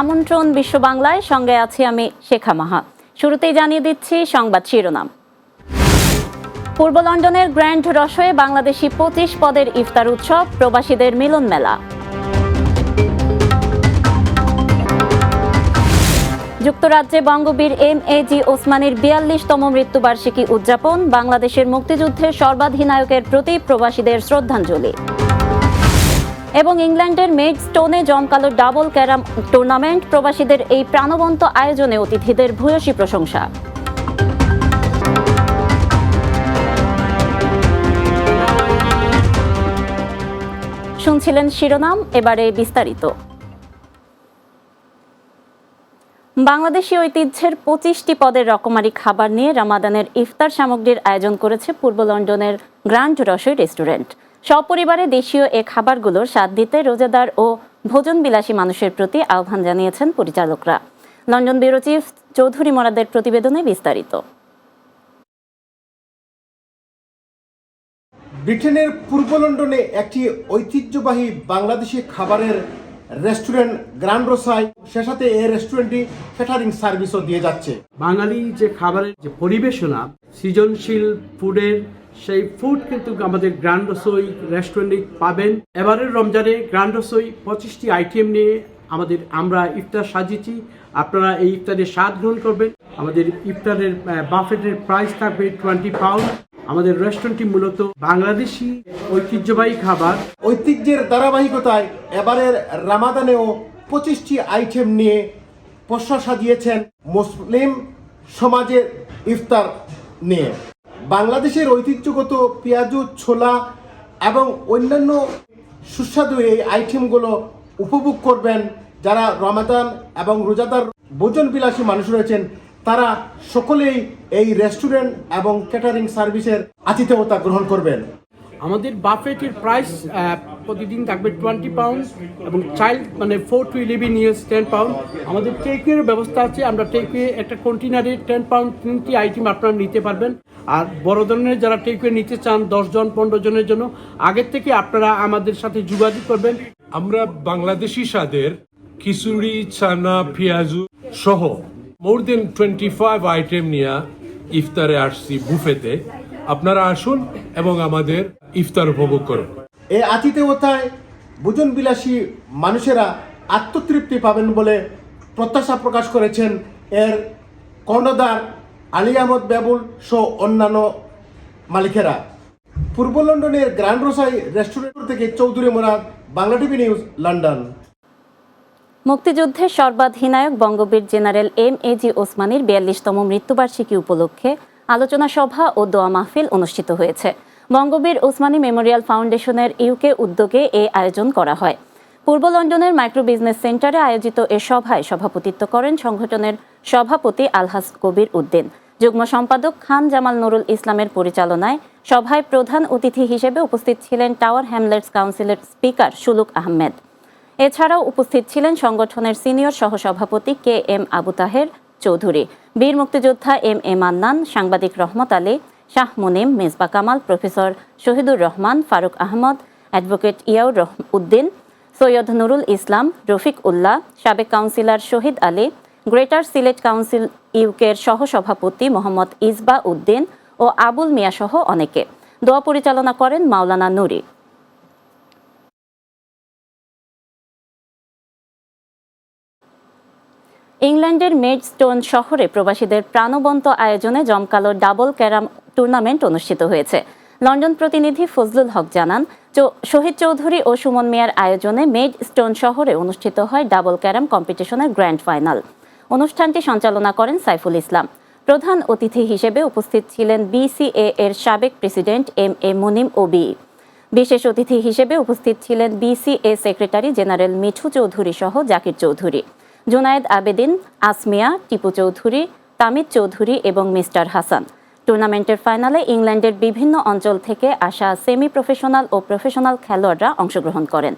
আমন্ত্রণ বিশ্ব বাংলায়, সঙ্গে আছি আমি শেখা মাহা। শুরুতেই জানিয়ে দিচ্ছি সংবাদ শিরোনাম। পূর্ব লন্ডনের গ্র্যান্ড রসয়ে বাংলাদেশি 25 পদের ইফতার উৎসব, প্রবাসীদের মিলন মেলা। যুক্তরাজ্যে বঙ্গবীর এম.এ.জি. ওসমানীর 42তম মৃত্যুবার্ষিকী উদযাপন, বাংলাদেশের মুক্তিযুদ্ধের সর্বাধিনায়কের প্রতি প্রবাসীদের শ্রদ্ধাঞ্জলি। এবং ইংল্যান্ডের মেডস্টোনে জমকালো ডাবল ক্যারাম টুর্নামেন্ট, প্রবাসীদের এই প্রাণবন্ত আয়োজনে অতিথিদের ভূয়সী প্রশংসা। শুনছিলেন শিরোনাম, এবারে বিস্তারিত। বাংলাদেশি ঐতিহ্যের 25টি পদের রকমারি খাবার নিয়ে রমাদানের ইফতার সামগ্রীর আয়োজন করেছে পূর্ব লন্ডনের গ্র্যান্ড রসই রেস্টুরেন্ট। সপরিবারে দেশীয় এ খাবারগুলোর স্বাদ দিতে রোজাদার ও ভোজনবিলাসী মানুষের প্রতি আহ্বান জানিয়েছেন পরিচালকরা। লন্ডন ব্যুরো চিফ চৌধুরী মোরাদের প্রতিবেদনে বিস্তারিত। ব্রিটেনের পূর্ব লন্ডনে একটি ঐতিহ্যবাহী বাংলাদেশি খাবারের রেস্টুরেন্ট গ্র্যান্ড রসাই, সে সাথে এই রেস্টুরেন্টটি ক্যাটারিং সার্ভিসও দিয়ে যাচ্ছে। বাঙালি যে খাবারের যে পরিবেশনা, সৃজনশীল ফুডের সেই ফুড কিন্তু আমাদের গ্র্যান্ড রসই রেস্টুরেন্টে পাবেন। এবারের রমজানে গ্র্যান্ড রসই 25টি আইটেম নিয়ে আমরা ইফতার সাজিয়েছি। আপনারা এই ইফতারের স্বাদ গ্রহণ করবেন। আমাদের ইফতারের বাফেটের প্রাইস থাকবে 20 পাউন্ড। আমাদের রেস্টুরেন্টটি মূলত বাংলাদেশি ঐতিহ্যবাহী খাবার। ঐতিহ্যের ধারাবাহিকতায় এবারের রামাদানেও 25টি আইটেম নিয়ে পসরা সাজিয়েছেন মুসলিম সমাজের ইফতার নিয়ে। বাংলাদেশের ঐতিহ্যগত পেঁয়াজু, ছোলা এবং অন্যান্য সুস্বাদু এই আইটেমগুলো উপভোগ করবেন যারা রমাদান এবং রোজাদার ভোজনবিলাসী মানুষ রয়েছেন। তারা সকলেই এই রেস্টুরেন্ট এবং ক্যাটারিং সার্ভিসের আতিথেয়তা গ্রহণ করবেন। আমাদের বাফেটের প্রাইস প্রতিদিন থাকবে 20 পাউন্ড এবং চাইল্ড 4 to 11 years 10 পাউন্ড। আমাদের টেকওয়ের ব্যবস্থা আছে। আমরা টেকওয়ে একটা কন্টেনারে 10 পাউন্ড 3টি আইটেম আপনারা নিতে পারবেন। আর বড় ধরনের যারা টেকওয়ে নিতে চান 10 জন 15 জনের জন্য, আগের থেকে আপনারা আমাদের সাথে যোগাযোগ করবেন। আমরা বাংলাদেশি স্বাদের খিচুড়ি, চানা, পেঁয়াজু সহ মোর দেন 25 আইটেম নিয়ে ইফতারে আসছি বুফেতে। আপনারা আসুন এবং আমাদের ইফতার উপভোগ করুন। এই আতিথেয়তায় ভোজনবিলাসী মানুষেরা আত্মতৃপ্তি পাবেন বলে প্রত্যাশা প্রকাশ করেছেন এর কর্ণধার আলী আহমদ বাবুল সহ অন্যান্য মালিকেরা। পূর্ব লন্ডনের গ্র্যান্ড রসাই রেস্টুরেন্ট থেকে Chowdhury Morad, Bangla TV news, London. মুক্তিযুদ্ধের সর্বাধিনায়ক বঙ্গবীর জেনারেল এম.এ.জি. ওসমানীর 42তম মৃত্যুবার্ষিকী উপলক্ষে আলোচনা সভা ও দোয়া মাহফিল অনুষ্ঠিত হয়েছে। বঙ্গবীর ওসমানী মেমোরিয়াল ফাউন্ডেশনের ইউকে উদ্যোগে এ আয়োজন করা হয়। পূর্ব লন্ডনের মাইক্রো বিজনেস সেন্টারে আয়োজিত এ সভায় সভাপতিত্ব করেন সংগঠনের সভাপতি আলহাজ কবির উদ্দিন। যুগ্ম সম্পাদক খান জামাল নুরুল ইসলামের পরিচালনায় সভায় প্রধান অতিথি হিসেবে উপস্থিত ছিলেন টাওয়ার হ্যামলেটস কাউন্সিলের স্পিকার সুলুক আহমেদ। এছাড়াও উপস্থিত ছিলেন সংগঠনের সিনিয়র সহসভাপতি কে.এম. আবু তাহের চৌধুরী, বীর মুক্তিযোদ্ধা এম.এ. মান্নান, সাংবাদিক রহমত আলী, শাহ মুনিম, মেজবা কামাল, প্রফেসর শহীদুর রহমান, ফারুক আহমদ, অ্যাডভোকেট ইয়াউর উদ্দিন, সৈয়দ নুরুল ইসলাম, রফিক উল্লাহ, সাবেক কাউন্সিলর শহীদ আলী, গ্রেটার সিলেট কাউন্সিল ইউকের সহসভাপতি মোহাম্মদ ইসবা উদ্দিন ও আবুল মিয়া সহ অনেকে। দোয়া পরিচালনা করেন মাওলানা নুরি। ইংল্যান্ডের মেডস্টোন শহরে প্রবাসীদের প্রাণবন্ত আয়োজনে জমকালো ডাবল ক্যারাম টুর্নামেন্ট অনুষ্ঠিত হয়েছে। লন্ডন প্রতিনিধি ফজলুল হক জানান, শহীদ চৌধুরী ও সুমন মিয়ার আয়োজনে মেডস্টোন শহরে অনুষ্ঠিত হয় ডাবল ক্যারাম কম্পিটিশনের গ্র্যান্ড ফাইনাল। অনুষ্ঠানটি সঞ্চালনা করেন সাইফুল ইসলাম। প্রধান অতিথি হিসেবে উপস্থিত ছিলেন বিসিএ এর সাবেক প্রেসিডেন্ট এম.এ. মুনিম ওবি। বিশেষ অতিথি হিসেবে উপস্থিত ছিলেন BCA secretary general Mithu Chowdhury সহ জাকির চৌধুরী, জুনায়েদ আবেদিন, আসমিয়া, টিপু চৌধুরী, তামিদ চৌধুরী এবং মিস্টার হাসান। টুর্নামেন্টের ফাইনালে ইংল্যান্ডের বিভিন্ন অঞ্চল থেকে আসা সেমি প্রফেশনাল ও প্রফেশনাল খেলোয়াড়রা অংশগ্রহণ করেন।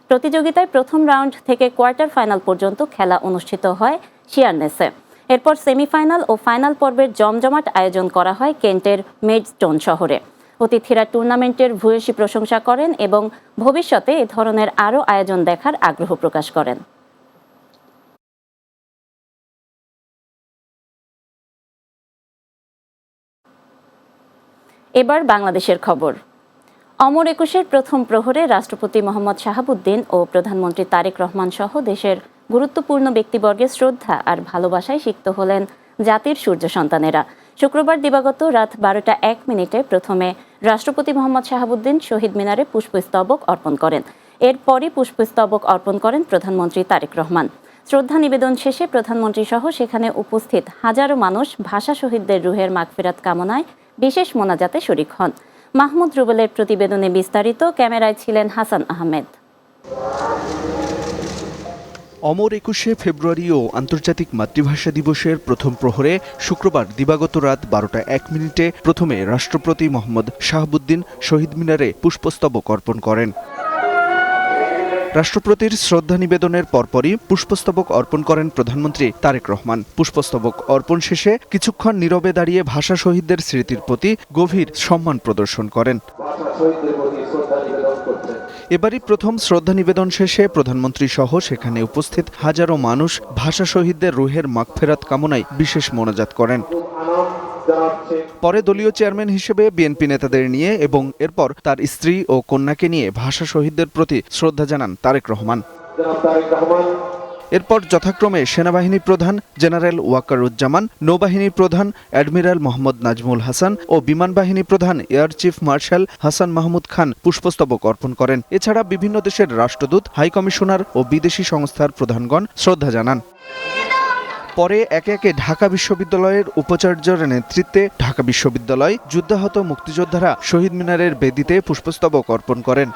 প্রতিযোগিতায় প্রথম রাউন্ড থেকে কোয়ার্টার ফাইনাল পর্যন্ত খেলা অনুষ্ঠিত হয় শিয়ারনেসে। এরপর সেমিফাইনাল ও ফাইনাল পর্বের জমজমাট আয়োজন করা হয় কেন্টের মেডস্টোন শহরে। অতিথিরা টুর্নামেন্টের ভূয়সী প্রশংসা করেন এবং ভবিষ্যতে এ ধরনের আরও আয়োজন দেখার আগ্রহ প্রকাশ করেন। এবার বাংলাদেশের খবর। অমর একুশের প্রথম প্রহরে রাষ্ট্রপতি মোহাম্মদ শাহাবুদ্দিন ও প্রধানমন্ত্রী তারেক রহমান সহ দেশের গুরুত্বপূর্ণ ব্যক্তিবর্গের শ্রদ্ধা আর ভালোবাসায় সিক্ত হলেন জাতির সূর্য সন্তানেরা। শুক্রবার দিবাগত রাত 12টা 1 মিনিটে প্রথমে রাষ্ট্রপতি মোহাম্মদ শাহাবুদ্দিন শহীদ মিনারে পুষ্পস্তবক অর্পণ করেন। এরপরই পুষ্পস্তবক অর্পণ করেন প্রধানমন্ত্রী তারেক রহমান। শ্রদ্ধা নিবেদন শেষে প্রধানমন্ত্রী সহ সেখানে উপস্থিত হাজারো মানুষ ভাষা শহীদদের রুহের মাগফিরাত কামনায় বিশেষ মোনাজাতে শরিক হন। মাহমুদ রুবেলের প্রতিবেদনে বিস্তারিত, ক্যামেরায় ছিলেন হাসান আহমেদ। অমর 21শে ফেব্রুয়ারি ও আন্তর্জাতিক মাতৃভাষা দিবসের প্রথম প্রহরে শুক্রবার দিবাগত রাত 12টা 1 মিনিটে প্রথমে রাষ্ট্রপতি মোহাম্মদ শাহাবুদ্দিন শহীদ মিনারে পুষ্পস্তবক অর্পণ করেন। রাষ্ট্রপতির শ্রদ্ধা নিবেদনের পরপরই পুষ্পস্তবক অর্পণ করেন প্রধানমন্ত্রী তারেক রহমান। পুষ্পস্তবক অর্পণ শেষে কিছুক্ষণ নীরবে দাঁড়িয়ে ভাষা শহীদদের স্মৃতির প্রতি গভীর সম্মান প্রদর্শন করেন। এবারই প্রথম শ্রদ্ধা নিবেদন শেষে প্রধানমন্ত্রী সহ সেখানে উপস্থিত হাজারো মানুষ ভাষা শহীদদের রুহের মাগফিরাত কামনায় বিশেষ মোনাজাত করেন। পরে দলীয় চেয়ারম্যান হিসেবে বিএনপি নেতাদের নিয়ে এবং এরপর তার স্ত্রী ও কন্যাকে নিয়ে ভাষা শহীদদের প্রতি শ্রদ্ধা জানান তারেক রহমান। এরপর যথাক্রমে সেনাবাহিনী প্রধান জেনারেল ওয়াকারুজ্জামান, নৌবাহিনী প্রধান অ্যাডমিরাল মোহাম্মদ নাজমুল হাসান ও বিমান বাহিনী প্রধান air chief marshal Hasan Mahmud Khan পুষ্পস্তবক অর্পণ করেন। এছাড়া বিভিন্ন দেশের রাষ্ট্রদূত, হাই কমিশনার ও বিদেশি সংস্থার প্রধানগণ শ্রদ্ধা জানান। পরে একে একে ঢাকা বিশ্ববিদ্যালয়ের উপাচার্যের নেতৃত্বে ঢাকা বিশ্ববিদ্যালয় যুদ্ধাহত মুক্তিযোদ্ধারা শহীদ মিনারের বেদিতে পুষ্পস্তবক অর্পণ করেন।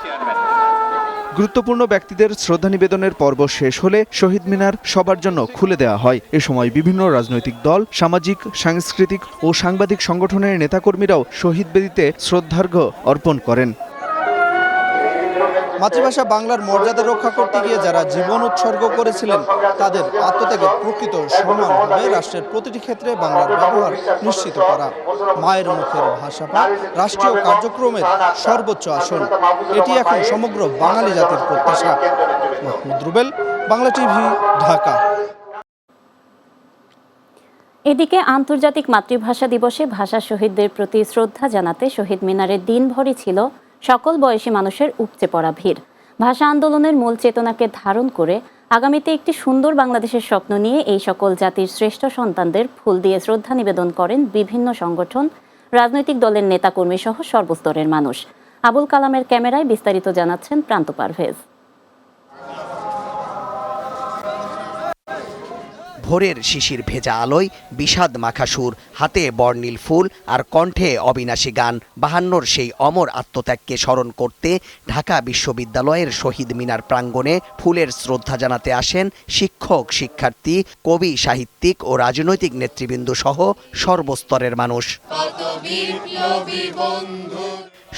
গুরুত্বপূর্ণ ব্যক্তিদের শ্রদ্ধা নিবেদনের পর্ব শেষ হলে শহীদ মিনার সবার জন্য খুলে দেওয়া হয়। এ সময় বিভিন্ন রাজনৈতিক দল, সামাজিক, সাংস্কৃতিক ও সাংবাদিক সংগঠনের নেতাকর্মীরাও শহীদ বেদিতে শ্রদ্ধার্ঘ্য অর্পণ করেন। মাতৃভাষা বাংলার মর্যাদা রক্ষা করতে গিয়ে যারা জীবন উৎসর্গ করেছিলেন তাদের আত্মত্যাগের প্রকৃত সম্মান হবে রাষ্ট্রের প্রতিটি ক্ষেত্রে বাংলার ব্যবহার নিশ্চিত করা। মায়ের মুখের ভাষা পাঠ রাষ্ট্রীয় কার্যক্রমের সর্বোচ্চ আসন, এটি এখন সমগ্র বাঙালি জাতির প্রত্যাশা। মাহমুদ রুবেল, বাংলা টিভি, ঢাকা। এদিকে আন্তর্জাতিক মাতৃভাষা দিবসে ভাষা শহীদদের প্রতি শ্রদ্ধা জানাতে শহীদ মিনারে দিনভরই ছিল সকল বয়সী মানুষের উপচে পড়া ভিড়। ভাষা আন্দোলনের মূল চেতনাকে ধারণ করে আগামীতে একটি সুন্দর বাংলাদেশের স্বপ্ন নিয়ে এই সকল জাতির শ্রেষ্ঠ সন্তানদের ফুল দিয়ে শ্রদ্ধা নিবেদন করেন বিভিন্ন সংগঠন, রাজনৈতিক দলের নেতাকর্মী সহ সর্বস্তরের মানুষ। আবুল কালামের ক্যামেরায় বিস্তারিত জানাচ্ছেন প্রান্ত পারভেজ। ভোরের শিশির ভেজা আলোয় বিষাদ মাখা সুর, হাতে বর্ণিল ফুল আর কণ্ঠে অবিনাশী গান। 52-র সেই অমর আত্মত্যাগকে স্মরণ করতে ঢাকা বিশ্ববিদ্যালয়ের শহীদ মিনার প্রাঙ্গণে ফুলের শ্রদ্ধা জানাতে আসেন শিক্ষক, শিক্ষার্থী, কবি, সাহিত্যিক ও রাজনৈতিক নেতৃবৃন্দ সহ সর্বস্তরের মানুষ।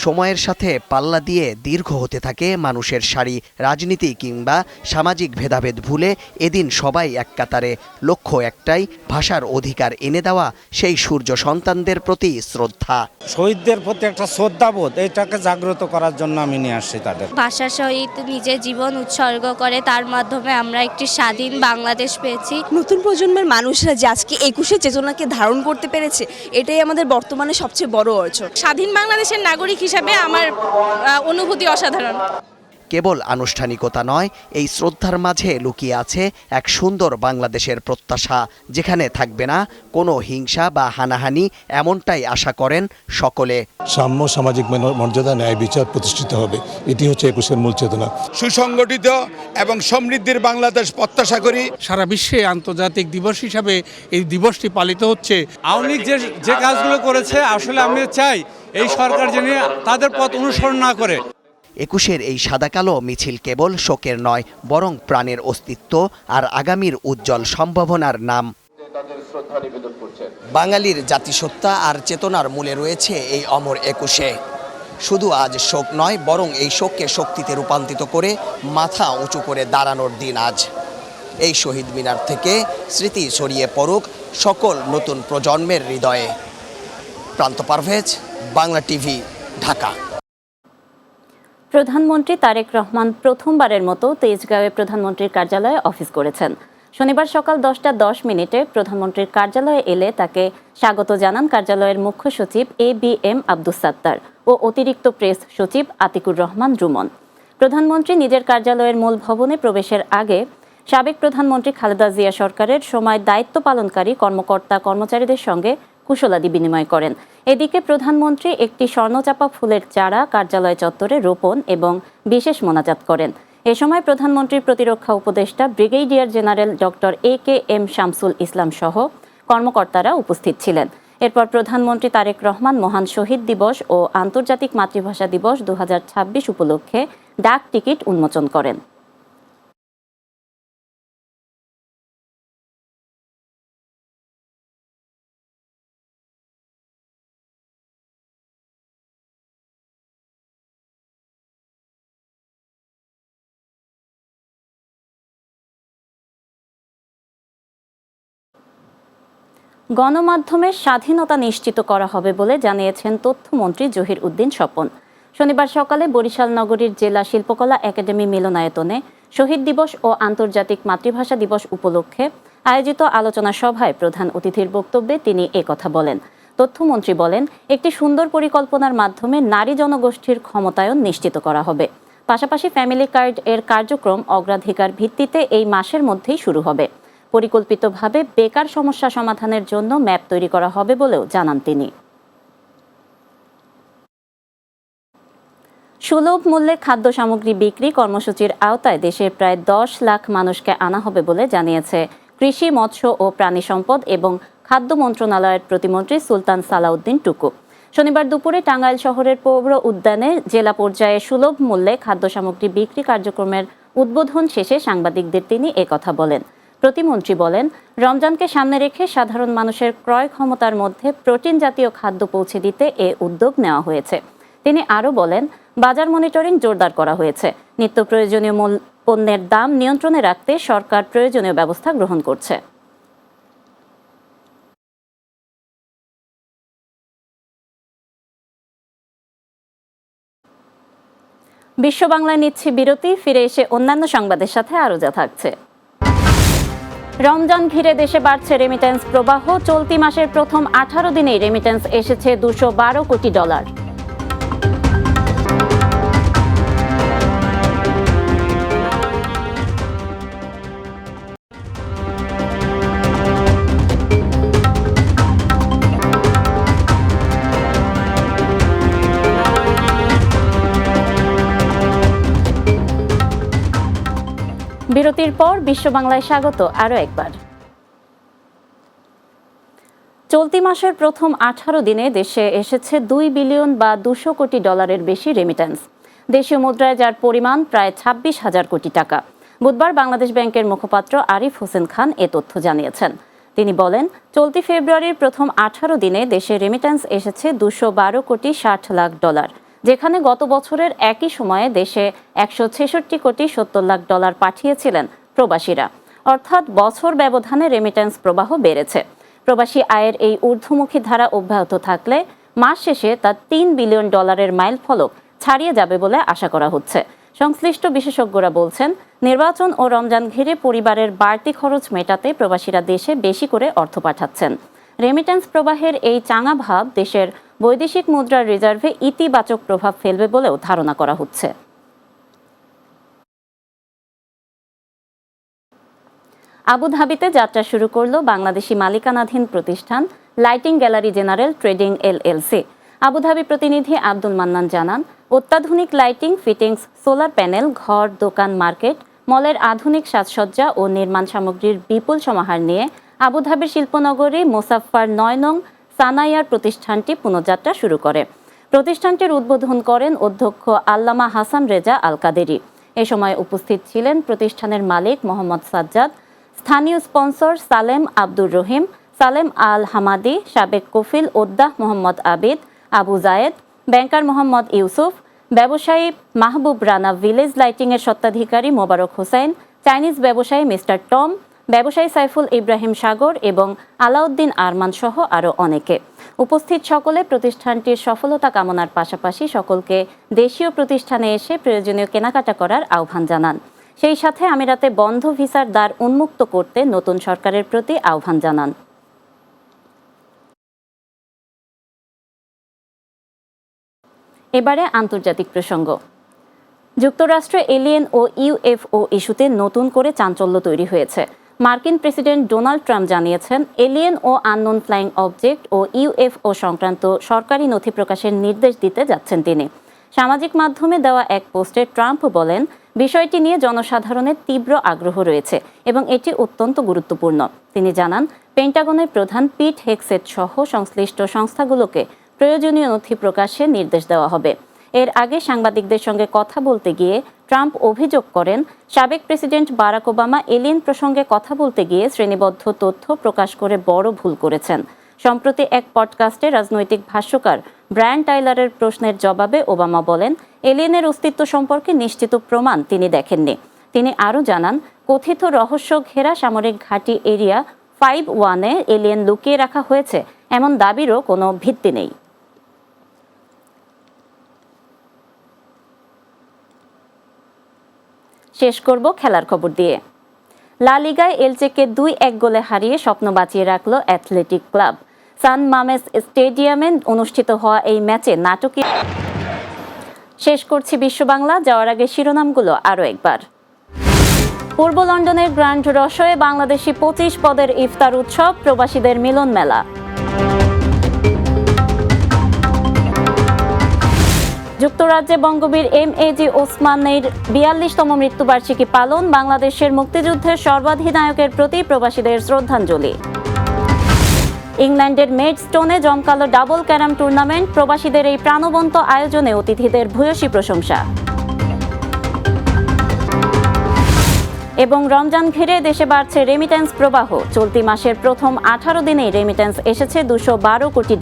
সময়ের সাথে পাল্লা দিয়ে দীর্ঘ হতে থাকে মানুষের সারি। রাজনীতি কিংবা সামাজিক ভেদাভেদ ভুলে এদিন সবাই এক কাতারে, লক্ষ্য একটাই, ভাষার অধিকার এনে দেওয়া সেই সূর্য সন্তানদের প্রতি শ্রদ্ধা। শহীদদের প্রতি একটা শ্রদ্ধাবোধ, এটাকে জাগ্রত করার জন্য আমি নিয়ে আসছি তাদের। ভাষা শহীদ নিজের জীবন উৎসর্গ করে, তার মাধ্যমে আমরা একটি স্বাধীন বাংলাদেশ পেয়েছি। নতুন প্রজন্মের মানুষরা যে আজকে 21শে চেতনাকে ধারণ করতে পেরেছে, এটাই আমাদের বর্তমানে সবচেয়ে বড় অর্জন। স্বাধীন বাংলাদেশের নাগরিক হিসাবে আমার অনুভূতি অসাধারণ। কেবল আনুষ্ঠানিকতা নয়, এই শ্রদ্ধার মাঝে লুকিয়ে আছে এক সুন্দর বাংলাদেশের প্রত্যাশা, যেখানে থাকবে না কোনো হিংসা বা হানাহানি, এমনটাই আশা করেন সকলে। সাম্য, সামাজিক মর্যাদা, ন্যায় বিচার প্রতিষ্ঠিত হবে, এটি হচ্ছে 21-এর মূল চেতনা। সুসংগঠিত এবং সমৃদ্ধির বাংলাদেশ প্রত্যাশা করি। সারা বিশ্বে আন্তর্জাতিক দিবস হিসাবে এই দিবসটি পালিত হচ্ছে। আওয়ামী লীগ যে কাজগুলো করেছে, আসলে আমি চাই এই সরকার যেন তাদের পথ অনুসরণ না করে। 21-এর এই সাদা কালো মিছিল কেবল শোকের নয়, বরং প্রাণের অস্তিত্ব আর আগামীর উজ্জ্বল সম্ভাবনার নাম। বাঙালির জাতিসত্তা আর চেতনার মূলে রয়েছে এই অমর 21-এ। শুধু আজ শোক নয়, বরং এই শোককে শক্তিতে রূপান্তরিত করে মাথা উঁচু করে দাঁড়ানোর দিন আজ। এই শহীদ মিনার থেকে স্মৃতি ছড়িয়ে পড়ুক সকল নতুন প্রজন্মের হৃদয়ে। প্রান্ত পারভেজ, বাংলা টিভি, ঢাকা। প্রধানমন্ত্রী তারেক রহমান প্রথমবারের মতো তেজগাঁওয়ে প্রধানমন্ত্রীর কার্যালয়ে অফিস করেছেন। শনিবার সকাল 10টা 10 মিনিটে প্রধানমন্ত্রীর কার্যালয়ে এলে তাকে স্বাগত জানান কার্যালয়ের মুখ্য সচিব ABM আব্দুস সাত্তার ও অতিরিক্ত প্রেস সচিব আতিকুর রহমান রুমন। প্রধানমন্ত্রী নিজের কার্যালয়ের মূল ভবনে প্রবেশের আগে সাবেক প্রধানমন্ত্রী খালেদা জিয়া সরকারের সময় দায়িত্ব পালনকারী কর্মকর্তা কর্মচারীদের সঙ্গে কুশলাদি বিনিময় করেন। এদিকে প্রধানমন্ত্রী একটি স্বর্ণচাপা ফুলের চারা কার্যালয় চত্বরে রোপণ এবং বিশেষ মোনাজাত করেন। এ সময় প্রধানমন্ত্রীর প্রতিরক্ষা উপদেষ্টা brigadier general doctor AKM Shamsul Islam সহ কর্মকর্তারা উপস্থিত ছিলেন। এরপর প্রধানমন্ত্রী তারেক রহমান মহান শহীদ দিবস ও আন্তর্জাতিক মাতৃভাষা দিবস 2026 উপলক্ষে ডাক টিকিট উন্মোচন করেন। গণমাধ্যমের স্বাধীনতা নিশ্চিত করা হবে বলে জানিয়েছেন তথ্যমন্ত্রী জহির উদ্দিন স্বপন। শনিবার সকালে বরিশাল নগরীর জেলা শিল্পকলা একাডেমি মিলনায়তনে শহীদ দিবস ও আন্তর্জাতিক মাতৃভাষা দিবস উপলক্ষে আয়োজিত আলোচনা সভায় প্রধান অতিথির বক্তব্যে তিনি একথা বলেন। তথ্যমন্ত্রী বলেন, একটি সুন্দর পরিকল্পনার মাধ্যমে নারী জনগোষ্ঠীর ক্ষমতায়ন নিশ্চিত করা হবে। পাশাপাশি ফ্যামিলি কার্ড এর কার্যক্রম অগ্রাধিকার ভিত্তিতে এই মাসের মধ্যেই শুরু হবে। পরিকল্পিতভাবে বেকার সমস্যা সমাধানের জন্য ম্যাপ তৈরি করা হবে বলেও জানান তিনি। সুলভ মূল্যে খাদ্য সামগ্রী বিক্রি কর্মসূচির আওতায় দেশের প্রায় 10 লাখ মানুষকে আনা হবে বলে জানিয়েছে কৃষি, মৎস্য ও প্রাণী সম্পদ এবং খাদ্য মন্ত্রণালয়ের প্রতিমন্ত্রী সুলতান সালাউদ্দিন টুকু। শনিবার দুপুরে টাঙ্গাইল শহরের পৌর উদ্যানে জেলা পর্যায়ে সুলভ মূল্যে খাদ্য সামগ্রী বিক্রি কার্যক্রমের উদ্বোধন শেষে সাংবাদিকদের তিনি একথা বলেন। প্রতিমন্ত্রী বলেন, রমজানকে সামনে রেখে সাধারণ মানুষের ক্রয় ক্ষমতার মধ্যে প্রোটিন জাতীয় খাদ্য পৌঁছে দিতে এ উদ্যোগ নেওয়া হয়েছে। তিনি আরও বলেন, বাজার মনিটরিং জোরদার করা হয়েছে। নিত্য প্রয়োজনীয় পণ্যের দাম নিয়ন্ত্রণে রাখতে সরকার প্রয়োজনীয় ব্যবস্থা গ্রহণ করছে। বিশ্ব বাংলায় নিচ্ছে বিরতি, ফিরে এসে অন্যান্য সংবাদের সাথে আরও যা থাকছে। রমজান ঘিরে দেশে বাড়ছে রেমিটেন্স প্রবাহ। চলতি মাসের প্রথম 18 দিনেই রেমিটেন্স এসেছে $212 কোটি। বিরতির পর বিশ্ব বাংলায় স্বাগত আরও একবার। চলতি মাসের প্রথম 18 দিনে দেশে এসেছে $2 বিলিয়ন বা $200 কোটি বেশি রেমিটেন্স। দেশীয় মুদ্রায় যার পরিমাণ প্রায় 26,000 কোটি টাকা। বুধবার বাংলাদেশ ব্যাংকের মুখপাত্র আরিফ হোসেন খান এ তথ্য জানিয়েছেন। তিনি বলেন, চলতি ফেব্রুয়ারির প্রথম 18 দিনে দেশে রেমিটেন্স এসেছে $212 কোটি 60 লাখ, যেখানে গত বছরের একই সময়ে দেশে $166 কোটি 70 লাখ পাঠিয়েছিলেন প্রবাসীরা। অর্থাৎ বছর ব্যবধানে রেমিটেন্স প্রবাহ বেড়েছে। প্রবাসী আয়ের এই ঊর্ধ্বমুখী ধারা অব্যাহত থাকলে মাস শেষে তা $3 বিলিয়ন মাইল ফলক ছাড়িয়ে যাবে বলে আশা করা হচ্ছে। সংশ্লিষ্ট বিশেষজ্ঞরা বলছেন, নির্বাচন ও রমজান ঘিরে পরিবারের বাড়তি খরচ মেটাতে প্রবাসীরা দেশে বেশি করে অর্থ পাঠাচ্ছেন। রেমিটেন্স প্রবাহের এই চাঙা ভাব দেশের বৈদেশিক মুদ্রার রিজার্ভে ইতিবাচক প্রভাব ফেলবে বলেও ধারণা করা হচ্ছে। আবুধাবিতে যাত্রা শুরু করল বাংলাদেশি মালিকানাধীন প্রতিষ্ঠান lighting gallery general trading LLC। Abu Dhabi প্রতিনিধি আব্দুল মান্নান জানান, অত্যাধুনিক লাইটিং, ফিটিংস, সোলার প্যানেল, ঘর, দোকান, মার্কেট, মলের আধুনিক সাজসজ্জা ও নির্মাণ সামগ্রীর বিপুল সমাহার নিয়ে আবুধাবির শিল্পনগরী মোসাফফার 9 নং সানাইয়ার প্রতিষ্ঠানটি পুনঃযাত্রা শুরু করে। প্রতিষ্ঠানটির উদ্বোধন করেন অধ্যক্ষ আল্লামা হাসান রেজা আল কাদেরি। এ সময় উপস্থিত ছিলেন প্রতিষ্ঠানের মালিক মোহাম্মদ সাজ্জাদ, স্থানীয় স্পন্সর সালেম আব্দুর রহিম, সালেম আল হামাদি, সাবেক কফিল ওদ্দাহ মোহাম্মদ আবিদ, আবু জায়েদ, ব্যাংকার মোহাম্মদ ইউসুফ, ব্যবসায়ী মাহবুব রানা, ভিলেজ লাইটিংয়ের স্বত্বাধিকারী মোবারক হোসেন, চাইনিজ ব্যবসায়ী মিস্টার টম, ব্যবসায়ী সাইফুল ইব্রাহিম সাগর এবং আলাউদ্দিন আরমান সহ আরও অনেকে। উপস্থিত সকলে প্রতিষ্ঠানটির সফলতা কামনার পাশাপাশি সকলকে দেশীয় প্রতিষ্ঠানে এসে প্রয়োজনীয় কেনাকাটা করার আহ্বান জানান। সেই সাথে আমিরাতে বন্ধ ভিসার দ্বার উন্মুক্ত করতে নতুন সরকারের প্রতি আহ্বান জানান। এবারে আন্তর্জাতিক প্রসঙ্গ। যুক্তরাষ্ট্রে এলিয়েন ও ইউএফও ইস্যুতে নতুন করে চাঞ্চল্য তৈরি হয়েছে। মার্কিন প্রেসিডেন্ট ডোনাল্ড ট্রাম্প জানিয়েছেন, এলিয়েন ও আননোন ফ্লাইং অবজেক্ট ও ইউএফও সংক্রান্ত সরকারি নথি প্রকাশের নির্দেশ দিতে যাচ্ছেন তিনি। সামাজিক মাধ্যমে দেওয়া এক পোস্টে ট্রাম্প বলেন, বিষয়টি নিয়ে জনসাধারণের তীব্র আগ্রহ রয়েছে এবং এটি অত্যন্ত গুরুত্বপূর্ণ। তিনি জানান, পেন্টাগনের প্রধান পিট হেগসেট সহ সংশ্লিষ্ট সংস্থাগুলোকে প্রয়োজনীয় নথি প্রকাশের নির্দেশ দেওয়া হবে। এর আগে সাংবাদিকদের সঙ্গে কথা বলতে গিয়ে ট্রাম্প অভিযোগ করেন, সাবেক প্রেসিডেন্ট বারাক ওবামা এলিয়েন প্রসঙ্গে কথা বলতে গিয়ে শ্রেণীবদ্ধ তথ্য প্রকাশ করে বড় ভুল করেছেন। সম্প্রতি এক পডকাস্টে রাজনৈতিক ভাষ্যকার ব্রায়ান টাইলারের প্রশ্নের জবাবে ওবামা বলেন, এলিয়েনের অস্তিত্ব সম্পর্কে নিশ্চিত প্রমাণ তিনি দেখেননি। তিনি আরও জানান, কথিত রহস্য ঘেরা সামরিক ঘাঁটি এরিয়া 51-এ এলিয়েন লুকিয়ে রাখা হয়েছে এমন দাবিরও কোনো ভিত্তি নেই। শেষ করব খেলার খবর দিয়ে। লা লিগায় এলচেকে 2-1 গোলে হারিয়ে স্বপ্ন বাঁচিয়ে রাখল অ্যাথলেটিক ক্লাব। সান মামেস স্টেডিয়ামে অনুষ্ঠিত হওয়া এই ম্যাচে নাটকীয়। শেষ করছি বিশ্ব বাংলা, যাওয়ার আগে শিরোনামগুলো আরও একবার। পূর্ব লন্ডনের গ্র্যান্ড রসয়ে বাংলাদেশি 25 পদের ইফতার উৎসব, প্রবাসীদের মিলন মেলা। যুক্তরাজ্যে বঙ্গবীর এমএজি ওসমানের 42তম মৃত্যুবার্ষিকী পালন, বাংলাদেশের মুক্তিযুদ্ধের সর্বাধিনায়কের প্রতি প্রবাসীদের শ্রদ্ধাঞ্জলি। ইংল্যান্ডের মেডস্টোনে জমকালো ডাবল ক্যারাম টুর্নামেন্ট, প্রবাসীদের এই প্রাণবন্ত আয়োজনে অতিথিদের ভূয়সী প্রশংসা। এবং রমজান ঘিরে দেশে বাড়ছে রেমিটেন্স প্রবাহ, চলতি মাসের প্রথম 18 দিনেই রেমিটেন্স এসেছে $212 কোটি।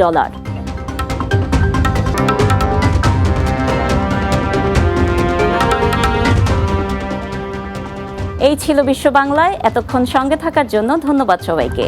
এই ছিল বিশ্ব বাংলায়। এতক্ষণ সঙ্গে থাকার জন্য ধন্যবাদ সবাইকে।